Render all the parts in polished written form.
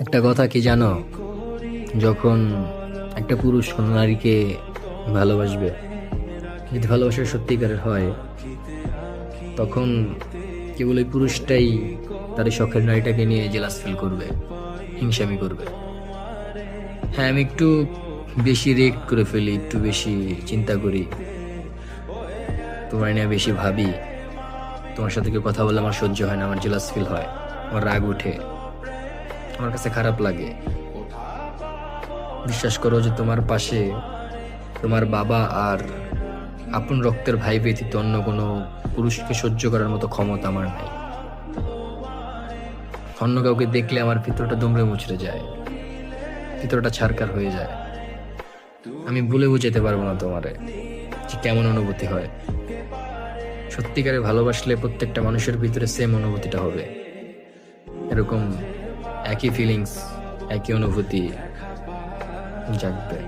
একটা কথা কি জানো, যখন একটা পুরুষ কোনো নারীকে ভালোবাসবে, যদি ভালোবাসা সত্যিকারের হয়, তখন কেবল ওই পুরুষটাই তার এই শখের নারীটাকে নিয়ে জেলাস ফিল করবে, হিংসামি করবে। হ্যাঁ, আমি একটু বেশি রিয়েক্ট করে ফেলি, একটু বেশি চিন্তা করি, তোমার নিয়ে বেশি ভাবি। তোমার সাথে কেউ কথা বলে আমার সহ্য হয় না, আমার জেলাস ফিল হয়, আমার রাগ ওঠে, আমার কাছে খারাপ লাগে। বিশ্বাস করো যে তোমার পাশে তোমার বাবা আর আপন রক্তের ভাই ব্যতীত অন্য কোনো পুরুষকে সহ্য করার মতো ক্ষমতা আমার নাই। অন্য কাউকে দেখলে আমার ভিতরটা দুমড়ে মুচড়ে যায়, ভিতরটা ছারকার হয়ে যায়। আমি বলে বোঝাতে পারবো না তোমারে যে কেমন অনুভূতি হয়। সত্যিকারে ভালোবাসলে প্রত্যেকটা মানুষের ভিতরে সেম অনুভূতিটা হবে, এরকম একই ফিলিংস, একই অনুভূতি জাগবে।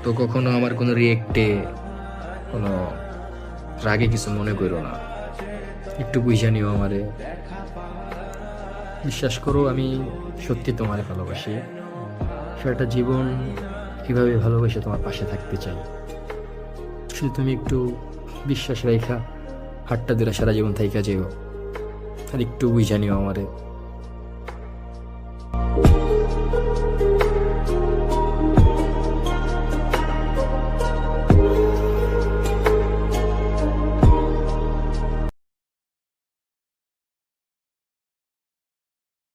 তো কখনো আমার কোনো রিয়েক্টে, কোনো রাগে কিছু মনে করো না, একটু বুঝা নিও আমারে। বিশ্বাস করো, আমি সত্যি তোমারে ভালোবাসি, সারাটা জীবন কিভাবে ভালোবেসে তোমার পাশে থাকতে চাই। শুধু তুমি একটু বিশ্বাস রেখা হাতটা ধরে সারা জীবন থাইকা যেও, আর একটু বুঝা নিও আমারে।